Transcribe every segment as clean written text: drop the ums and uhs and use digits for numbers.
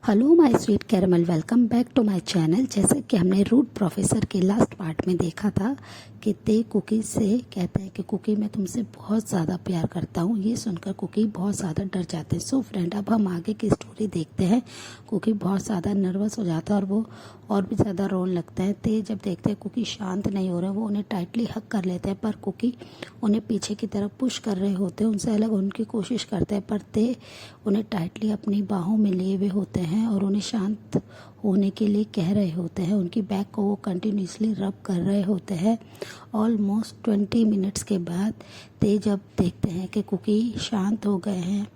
Hello my sweet caramel, welcome back to my channel. जैसे कि हमने रूट प्रोफेसर के लास्ट पार्ट में देखा था कि ते कुकी से कहता है कि कुकी मैं तुमसे बहुत ज़्यादा प्यार करता हूँ। ये सुनकर कुकी बहुत ज़्यादा डर जाते हैं। सो फ्रेंड, अब हम आगे की स्टोरी देखते हैं। कुकी बहुत ज़्यादा नर्वस हो जाता है और वो और भी ज़्यादा रोने लगता है। ते जब देखते हैं कुकी शांत नहीं हो रहा, वो उन्हें टाइटली हक कर लेते हैं, पर कुकी उन्हें पीछे की तरफ पुश कर रहे होते हैं, उनसे अलग होने की कोशिश करते हैं, पर ते उन्हें टाइटली अपनी बाहों में लिए हुए होते हैं और उन्हें शांत होने के लिए कह रहे होते हैं। उनकी बैक को वो कंटिन्यूसली रब कर रहे होते हैं। ऑलमोस्ट 20 मिनट्स के बाद ते जब देखते हैं कि कुकी शांत हो गए हैं,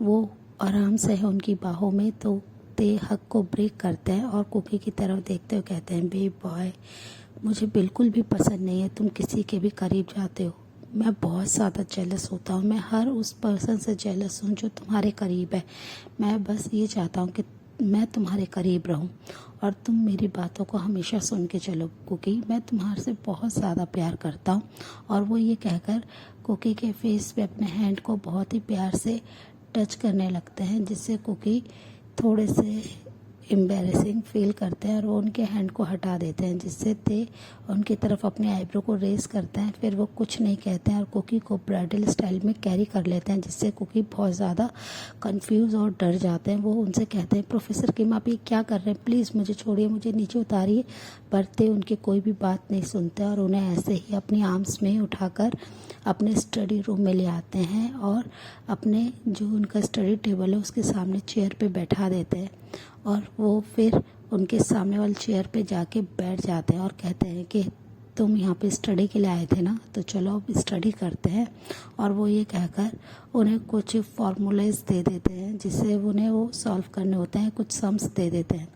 वो आराम से है उनकी बाहों में, तो ते हक को ब्रेक करते हैं और कुकी की तरफ देखते हुए कहते हैं, बेबी बॉय, मुझे बिल्कुल भी पसंद नहीं है तुम किसी के भी करीब जाते हो। मैं बहुत ज़्यादा जेलस होता हूँ। मैं हर उस पर्सन से जेलस हूँ जो तुम्हारे करीब है। मैं बस ये चाहता हूँ कि मैं तुम्हारे करीब रहूं और तुम मेरी बातों को हमेशा सुन के चलो कुकी। मैं तुम्हारे से बहुत ज़्यादा प्यार करता हूँ। और वो ये कहकर कुकी के फेस पे अपने हैंड को बहुत ही प्यार से टच करने लगते हैं, जिससे कुकी थोड़े से एम्बैरेसिंग फील करते हैं और वो उनके हैंड को हटा देते हैं, जिससे ते उनकी तरफ अपने आईब्रो को रेस करते हैं। फिर वो कुछ नहीं कहते हैं और कुकी को ब्राइडल स्टाइल में कैरी कर लेते हैं, जिससे कुकी बहुत ज़्यादा कंफ्यूज और डर जाते हैं। वो उनसे कहते हैं, प्रोफेसर किम आप ये क्या कर रहे हैं, प्लीज़ मुझे छोड़िए, मुझे नीचे उतारिए। पर ते उनकी कोई भी बात नहीं सुनते और उन्हें ऐसे ही अपनी आर्म्स में उठाकर अपने स्टडी रूम में ले आते हैं और अपने जो उनका स्टडी टेबल है उसके सामने चेयर पे बैठा देते हैं और वो फिर उनके सामने वाली चेयर पे जाके बैठ जाते हैं और कहते हैं कि तुम यहाँ पे स्टडी के लिए आए थे ना, तो चलो अब स्टडी करते हैं। और वो ये कहकर उन्हें कुछ फार्मूलेज दे देते हैं, जिससे उन्हें वो सॉल्व करने होते हैं, कुछ सम्स दे देते हैं।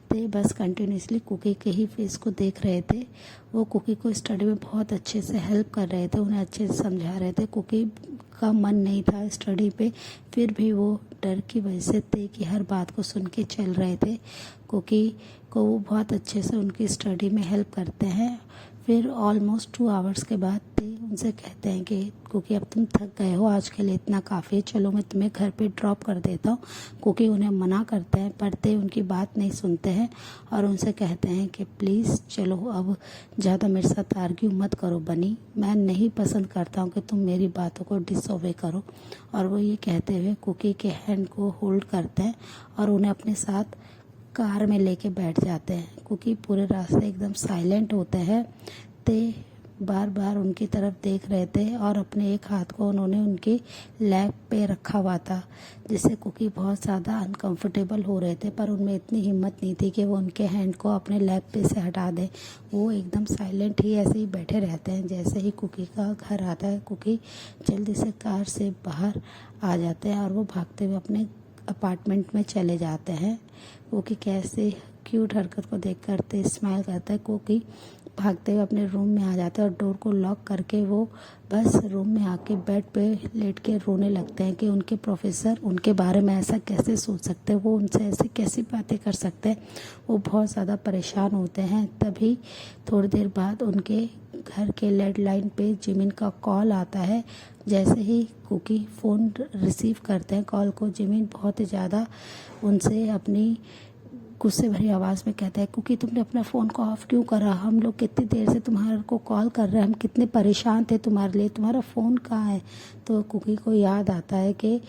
तो बस कंटिन्यूसली कुकी के ही फेस को देख रहे थे। वो कुकी को स्टडी में बहुत अच्छे से हेल्प कर रहे थे, उन्हें अच्छे से समझा रहे थे। कुकी का मन नहीं था स्टडी पे, फिर भी वो डर की वजह से ते की हर बात को सुन के चल रहे थे। कुकी को वो बहुत अच्छे से उनकी स्टडी में हेल्प करते हैं। फिर ऑलमोस्ट 2 आवर्स के बाद ते उनसे कहते हैं कि कुकी अब तुम थक गए हो, आज के लिए इतना काफ़ी है, चलो मैं तुम्हें घर पे ड्रॉप कर देता हूँ। कुकी उन्हें मना करते हैं, पर ते उनकी बात नहीं सुनते हैं और उनसे कहते हैं कि प्लीज़ चलो, अब ज़्यादा मेरे साथ आर्ग्यू मत करो बनी, मैं नहीं पसंद करता हूँ कि तुम मेरी बातों को डिसओबे करो। और वो ये कहते हुए कुकी के हैंड को होल्ड करते हैं और उन्हें अपने साथ कार में लेके बैठ जाते हैं। कुकी पूरे रास्ते एकदम साइलेंट होते हैं। ते बार बार उनकी तरफ देख रहे थे और अपने एक हाथ को उन्होंने उनकी लैप पे रखा हुआ था, जिससे कुकी बहुत ज़्यादा अनकंफर्टेबल हो रहे थे, पर उनमें इतनी हिम्मत नहीं थी कि वो उनके हैंड को अपने लैप पे से हटा दें। वो एकदम साइलेंट ही ऐसे ही बैठे रहते हैं। जैसे ही कुकी का घर आता है, कुकी जल्दी से कार से बाहर आ जाते हैं और वो भागते हुए अपने अपार्टमेंट में चले जाते हैं। कुकी कैसे क्यूट हरकत को देख करते स्माइल करता है। कुकी भागते हुए अपने रूम में आ जाते हैं और डोर को लॉक करके वो बस रूम में आके बेड पे लेट के रोने लगते हैं कि उनके प्रोफेसर उनके बारे में ऐसा कैसे सोच सकते हैं, वो उनसे ऐसी कैसी बातें कर सकते हैं। वो बहुत ज़्यादा परेशान होते हैं। तभी थोड़ी देर बाद उनके घर के लैंडलाइन पे जिमिन का कॉल आता है। जैसे ही कुकी फ़ोन रिसीव करते हैं कॉल को, जिमिन बहुत ही ज़्यादा उनसे अपनी गुस्से भरी आवाज़ में कहता है, कुकी तुमने अपना फ़ोन को ऑफ़ क्यों करा, हम लोग कितनी देर से तुम्हारे को कॉल कर रहे हैं, हम कितने परेशान थे तुम्हारे लिए, तुम्हारा फ़ोन कहाँ है। तो कुकी को याद आता है कि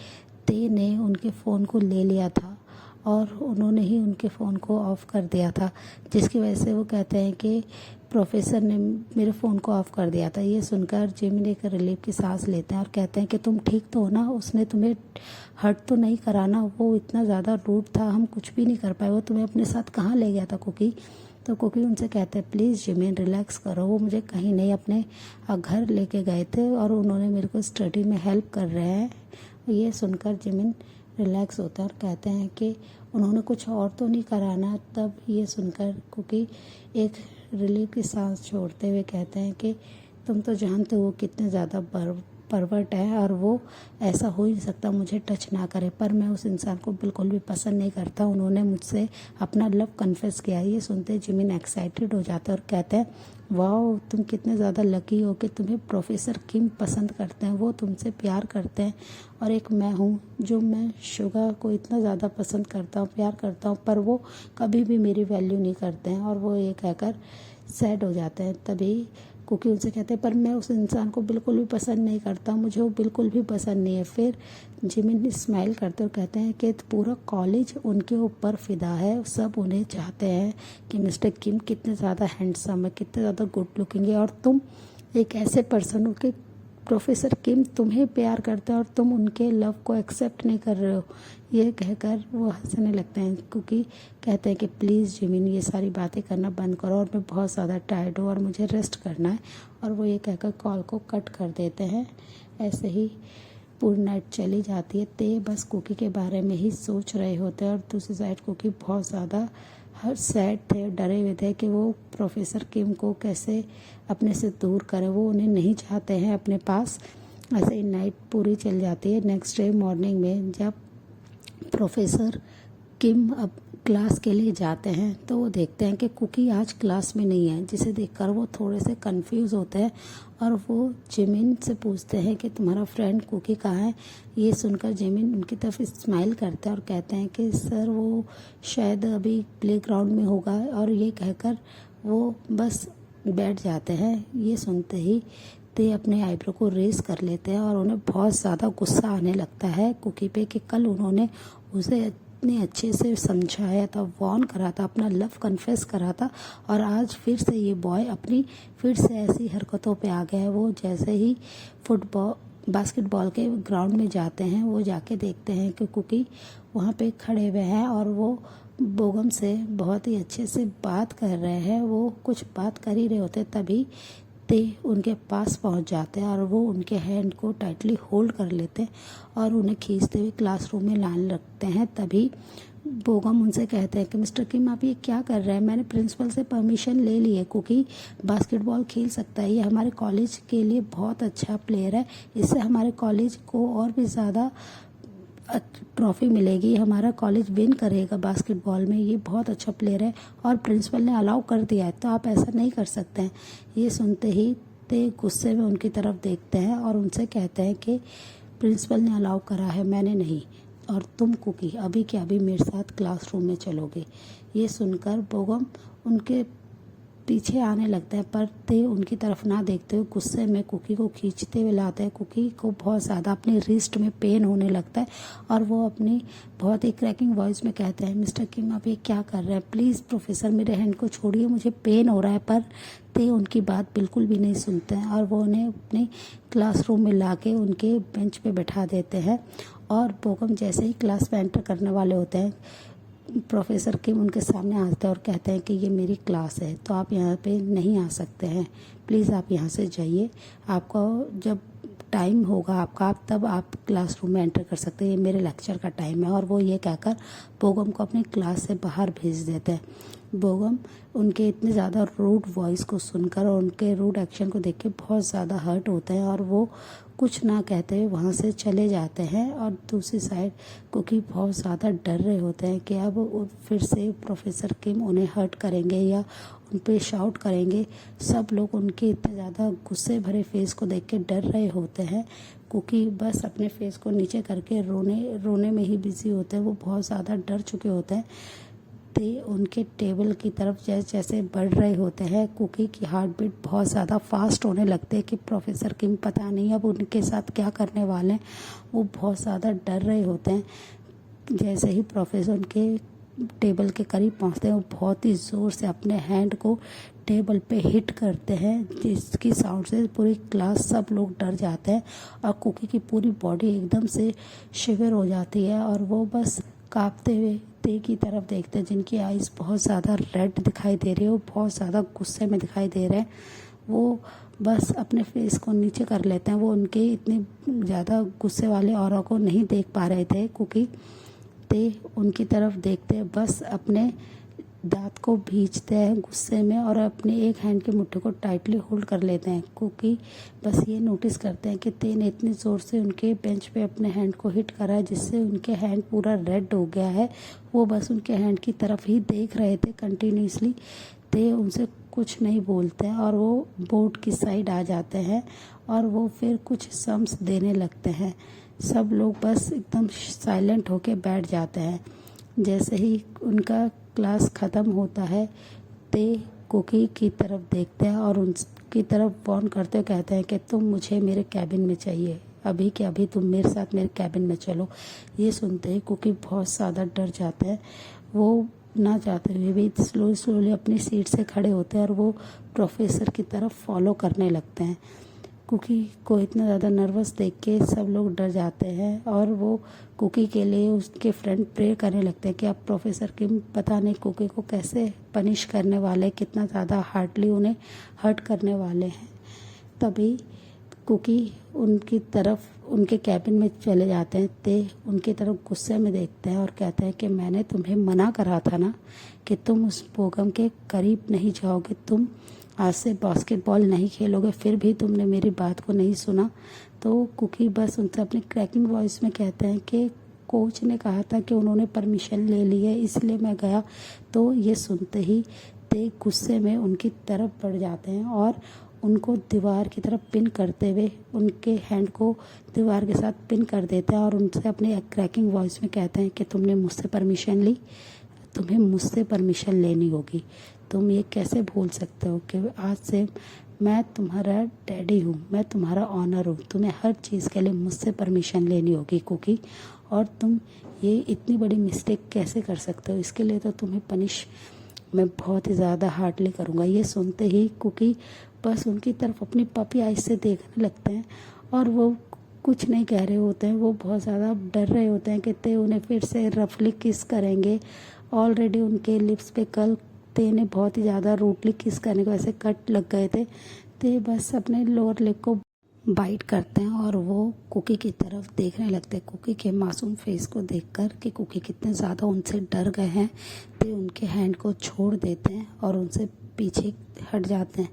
ते ने उनके फ़ोन को ले लिया था और उन्होंने ही उनके फ़ोन को ऑफ़ कर दिया था, जिसकी वजह से वो कहते हैं कि प्रोफेसर ने मेरे फ़ोन को ऑफ़ कर दिया था। ये सुनकर जिमिन एक रिलीफ की सांस लेते हैं और कहते हैं कि तुम ठीक तो हो ना, उसने तुम्हें हर्ट तो नहीं करा ना, वो इतना ज़्यादा रूड था, हम कुछ भी नहीं कर पाए, वो तुम्हें अपने साथ कहाँ ले गया था कुकी। तो कुकी उनसे कहते हैं, प्लीज़ जिमिन रिलैक्स करो, वो मुझे कहीं नहीं अपने घर लेके गए थे और उन्होंने मेरे को स्टडी में हेल्प कर रहे हैं। ये सुनकर जिमिन रिलैक्स होता है और कहते हैं कि उन्होंने कुछ और तो नहीं कराना। तब ये सुनकर कुकी एक रिलीफ की सांस छोड़ते हुए कहते हैं कि तुम तो जानते हो कितने ज़्यादा परवर्ट है और वो ऐसा हो ही नहीं सकता मुझे टच ना करे, पर मैं उस इंसान को बिल्कुल भी पसंद नहीं करता। उन्होंने मुझसे अपना लव कन्फेस किया। ये सुनते जिमिन एक्साइटेड हो जाता है और कहते हैं वाओ, तुम कितने ज़्यादा लकी हो कि तुम्हें प्रोफेसर किम पसंद करते हैं, वो तुमसे प्यार करते हैं, और एक मैं हूँ जो मैं शुगा को इतना ज़्यादा पसंद करता हूँ, प्यार करता हूँ, पर वो कभी भी मेरी वैल्यू नहीं करते हैं। और वो ये कहकर सैड हो जाते हैं। तभी कुकी उनसे कहते हैं पर मैं उस इंसान को बिल्कुल भी पसंद नहीं करता, मुझे वो बिल्कुल भी पसंद नहीं है। फिर जिमिन स्माइल करते और कहते हैं कि पूरा कॉलेज उनके ऊपर फिदा है, सब उन्हें चाहते हैं कि मिस्टर किम कितने ज़्यादा हैंडसम है, कितने ज़्यादा गुड लुकिंग है, और तुम एक ऐसे पर्सन हो कि प्रोफेसर किम तुम्हें प्यार करते हैं और तुम उनके लव को एक्सेप्ट नहीं कर रहे हो। ये कहकर वो हंसने लगते हैं। क्योंकि कहते हैं कि प्लीज़ जिमिन ये सारी बातें करना बंद करो और मैं बहुत ज़्यादा टायर्ड हूँ और मुझे रेस्ट करना है, और वो ये कहकर कॉल को कट कर देते हैं। ऐसे ही पूरी नाइट चली जाती है। ते बस कुकी के बारे में ही सोच रहे होते हैं और दूसरी साइड कुकी बहुत ज़्यादा सैड थे, डरे हुए थे कि वो प्रोफेसर किम को कैसे अपने से दूर करें, वो उन्हें नहीं चाहते हैं अपने पास। ऐसे ही नाइट पूरी चल जाती है। नेक्स्ट डे मॉर्निंग में जब प्रोफेसर किम अब क्लास के लिए जाते हैं तो वो देखते हैं कि कुकी आज क्लास में नहीं है, जिसे देखकर वो थोड़े से कंफ्यूज होते हैं और वो जिमिन से पूछते हैं कि तुम्हारा फ्रेंड कुकी कहाँ है। ये सुनकर जिमिन उनकी तरफ स्माइल करता है और कहते हैं कि सर वो शायद अभी प्लेग्राउंड में होगा, और ये कहकर वो बस बैठ जाते हैं। ये सुनते ही ते अपने आईब्रो को रेस कर लेते हैं और उन्हें बहुत ज़्यादा गुस्सा आने लगता है कुकी पे कि कल उन्होंने उसे इतने अच्छे से समझाया था, वार्न करा था, अपना लव कन्फेस करा था, और आज फिर से ये बॉय अपनी फिर से ऐसी हरकतों पे आ गया है। वो जैसे ही बास्केटबॉल के ग्राउंड में जाते हैं, वो जाके देखते हैं कि कुकी वहाँ पे खड़े हुए हैं और वो बोगम से बहुत ही अच्छे से बात कर रहे हैं। वो कुछ बात कर ही रहे होते तभी ते उनके पास पहुंच जाते हैं और वो उनके हैंड को टाइटली होल्ड कर लेते हैं और उन्हें खींचते हुए क्लासरूम में लाने लगते हैं। तभी बोगम उनसे कहते हैं कि मिस्टर किम आप ये क्या कर रहे हैं, मैंने प्रिंसिपल से परमिशन ले ली है, कुकी बास्केटबॉल खेल सकता है, ये हमारे कॉलेज के लिए बहुत अच्छा प्लेयर है, इससे हमारे कॉलेज को और भी ज़्यादा ट्रॉफी मिलेगी, हमारा कॉलेज विन करेगा बास्केटबॉल में, ये बहुत अच्छा प्लेयर है और प्रिंसिपल ने अलाउ कर दिया है, तो आप ऐसा नहीं कर सकते हैं। ये सुनते ही ते गुस्से में उनकी तरफ देखते हैं और उनसे कहते हैं कि प्रिंसिपल ने अलाउ करा है, मैंने नहीं, और तुम कुकी अभी के अभी मेरे साथ क्लासरूम में चलोगे। ये सुनकर बोगम उनके पीछे आने लगता है, पर ते उनकी तरफ ना देखते हुए गुस्से में कुकी को खींचते हुए लाते हैं। कुकी को बहुत ज़्यादा अपनी रिस्ट में पेन होने लगता है और वो अपनी बहुत ही क्रैकिंग वॉइस में कहते हैं मिस्टर किम आप ये क्या कर रहे हैं, प्लीज़ प्रोफेसर मेरे हैंड को छोड़िए, मुझे पेन हो रहा है। पर ते उनकी बात बिल्कुल भी नहीं सुनते हैं और वो उन्हें अपने क्लासरूम में ला के उनके बेंच पे बैठा देते हैं। और बोगम जैसे ही क्लास में एंटर करने वाले होते हैं, प्रोफेसर किम उनके सामने आते हैं और कहते हैं कि ये मेरी क्लास है, तो आप यहाँ पे नहीं आ सकते हैं, प्लीज़ आप यहाँ से जाइए, आपको जब टाइम होगा आपका तब आप क्लासरूम में एंटर कर सकते हैं, ये मेरे लेक्चर का टाइम है। और वो ये कहकर बोगम को अपनी क्लास से बाहर भेज देते हैं। बोगम उनके इतने ज़्यादा रूड वॉइस को सुनकर और उनके रूड एक्शन को देख के बहुत ज़्यादा हर्ट होते हैं और वो कुछ ना कहते हुए वहाँ से चले जाते हैं। और दूसरी साइड कुकी बहुत ज़्यादा डर रहे होते हैं कि अब फिर से प्रोफेसर किम उन्हें हर्ट करेंगे या उन पे शाउट करेंगे। सब लोग उनके इतने ज़्यादा गुस्से भरे फेस को देख के डर रहे होते हैं। कुकी बस अपने फेस को नीचे करके रोने में ही बिजी होते हैं, वो बहुत ज़्यादा डर चुके होते हैं। ते उनके टेबल की तरफ जैसे जैसे बढ़ रहे होते हैं, कुकी की हार्ट बीट बहुत ज़्यादा फास्ट होने लगते हैं कि प्रोफेसर किम पता नहीं अब उनके साथ क्या करने वाले हैं। वो बहुत ज़्यादा डर रहे होते हैं। जैसे ही प्रोफेसर उनके टेबल के करीब पहुंचते हैं, वो बहुत ही ज़ोर से अपने हैंड को टेबल पे हिट करते हैं, जिसकी साउंड से पूरी क्लास सब लोग डर जाते हैं और कुकी की पूरी बॉडी एकदम से शिवर हो जाती है और वो बस कांपते हुए ते की तरफ देखते हैं, जिनकी आइज़ बहुत ज़्यादा रेड दिखाई दे रही है, वो बहुत ज़्यादा गुस्से में दिखाई दे रहे हैं। वो बस अपने फेस को नीचे कर लेते हैं, वो उनके इतने ज़्यादा गुस्से वाले औरों को नहीं देख पा रहे थे। कुकी ते उनकी तरफ देखते बस अपने दांत को भींचते हैं गुस्से में और अपने एक हैंड के मुट्ठी को टाइटली होल्ड कर लेते हैं। कुकी बस ये नोटिस करते हैं कि ते ने इतनी ज़ोर से उनके बेंच पे अपने हैंड को हिट करा है जिससे उनके हैंड पूरा रेड हो गया है। वो बस उनके हैंड की तरफ ही देख रहे थे कंटिन्यूसली। ते उनसे कुछ नहीं बोलते हैं और वो बोर्ड की साइड आ जाते हैं और वो फिर कुछ सम्स देने लगते हैं। सब लोग बस एकदम साइलेंट होके बैठ जाते हैं। जैसे ही उनका क्लास ख़त्म होता है ते कुकी की तरफ देखते हैं और उनकी तरफ वार्न करते हुए कहते हैं कि तुम मुझे मेरे कैबिन में चाहिए, अभी के अभी तुम मेरे साथ मेरे कैबिन में चलो। ये सुनते ही कुकी बहुत ज़्यादा डर जाते हैं। वो ना चाहते हुए भी स्लोली अपनी सीट से खड़े होते हैं और वो प्रोफेसर की तरफ फॉलो करने लगते हैं। कुकी को इतना ज़्यादा नर्वस देख के सब लोग डर जाते हैं और वो कुकी के लिए उसके फ्रेंड प्रे करने लगते हैं कि अब प्रोफेसर किम पता नहीं कुकी को कैसे पनिश करने वाले, कितना ज़्यादा हार्डली उन्हें हर्ट करने वाले हैं। तभी कुकी उनकी तरफ उनके कैबिन में चले जाते हैं। ते उनकी तरफ गुस्से में देखते हैं और कहते हैं कि मैंने तुम्हें मना करा था ना कि तुम उस बोगम के करीब नहीं जाओगे, तुम आज से बास्केटबॉल नहीं खेलोगे, फिर भी तुमने मेरी बात को नहीं सुना। तो कुकी बस उनसे अपनी क्रैकिंग वॉइस में कहते हैं कि कोच ने कहा था कि उन्होंने परमिशन ले ली है इसलिए मैं गया। तो ये सुनते ही ते गुस्से में उनकी तरफ बढ़ जाते हैं और उनको दीवार की तरफ पिन करते हुए उनके हैंड को दीवार के साथ पिन कर देते हैं और उनसे अपनी क्रैकिंग वॉइस में कहते हैं कि तुमने मुझसे परमिशन ली, तुम्हें मुझसे परमिशन लेनी होगी। तुम ये कैसे भूल सकते हो कि आज से मैं तुम्हारा डैडी हूँ, मैं तुम्हारा ऑनर हूँ, तुम्हें हर चीज़ के लिए मुझसे परमिशन लेनी होगी कुकी। और तुम ये इतनी बड़ी मिस्टेक कैसे कर सकते हो, इसके लिए तो तुम्हें पनिश मैं बहुत ही ज़्यादा हार्डली करूँगा। ये सुनते ही कुकी बस उनकी तरफ अपनी पपी आइज से देखने लगते हैं और वो कुछ नहीं कह रहे होते हैं। वो बहुत ज़्यादा डर रहे होते हैं कि ते उन्हें फिर से रफली किस करेंगे। ऑलरेडी उनके लिप्स पे कल ते ने बहुत ही ज़्यादा रूटली किस करने को ऐसे कट लग गए थे। ते बस अपने लोअर लिप को बाइट करते हैं और वो कुकी की तरफ देखने लगते हैं। कुकी के मासूम फेस को देखकर कि कुकी कितने ज़्यादा उनसे डर गए हैं, ते उनके हैंड को छोड़ देते हैं और उनसे पीछे हट जाते हैं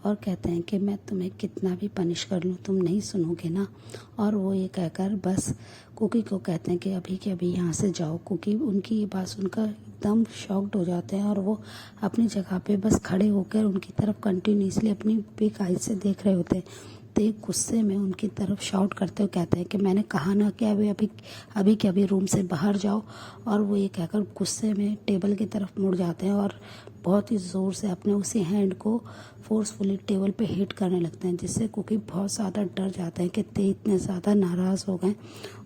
और कहते हैं कि मैं तुम्हें कितना भी पनिश कर लूँ तुम नहीं सुनोगे ना। और वो ये कहकर बस कुकी को कहते हैं कि अभी के अभी यहाँ से जाओ। कुकी उनकी ये बात सुनकर एकदम शॉक्ड हो जाते हैं और वो अपनी जगह पे बस खड़े होकर उनकी तरफ कंटिन्यूसली अपनी बिग आइज से देख रहे होते हैं। ते गुस्से में उनकी तरफ शाउट करते हुए कहते हैं कि मैंने कहा ना कि अभी के अभी रूम से बाहर जाओ। और वो ये कहकर गुस्से में टेबल की तरफ मुड़ जाते हैं और बहुत ही ज़ोर से अपने उसी हैंड को फोर्सफुली टेबल पे हिट करने लगते हैं, जिससे कुकी बहुत ज़्यादा डर जाते हैं कि ते इतने ज़्यादा नाराज़ हो गए।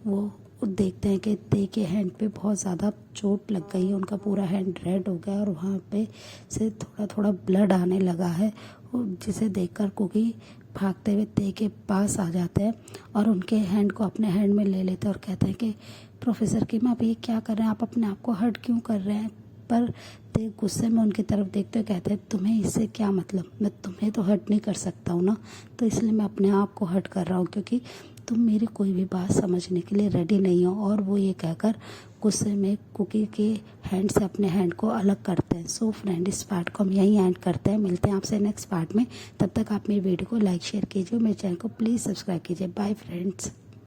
वो देखते हैं कि ते के हैंड पे बहुत ज़्यादा चोट लग गई है, उनका पूरा हैंड रेड हो गया और वहाँ पे से थोड़ा थोड़ा ब्लड आने लगा है, जिसे देखकर कुकी भागते हुए ते के पास आ जाते हैं और उनके हैंड को अपने हैंड में ले लेते हैं और कहते हैं कि प्रोफेसर किम आप ये क्या कर रहे हैं, आप अपने आप को हर्ट क्यों कर रहे हैं। पर ते गुस्से में उनकी तरफ देखते हुए कहते हैं तुम्हें इससे क्या मतलब, मैं तुम्हें तो हर्ट नहीं कर सकता हूँ ना, तो इसलिए मैं अपने आप को हर्ट कर रहा हूँ क्योंकि तुम मेरी कोई भी बात समझने के लिए रेडी नहीं हो। और वो ये कहकर गुस्से में कुकी के हैंड से अपने हैंड को अलग करते हैं। सो फ्रेंड, इस पार्ट को हम यहीं एंड करते हैं। मिलते हैं आपसे नेक्स्ट पार्ट में। तब तक आप मेरी वीडियो को लाइक शेयर कीजिए, मेरे चैनल को प्लीज़ सब्सक्राइब कीजिए। Bye friends.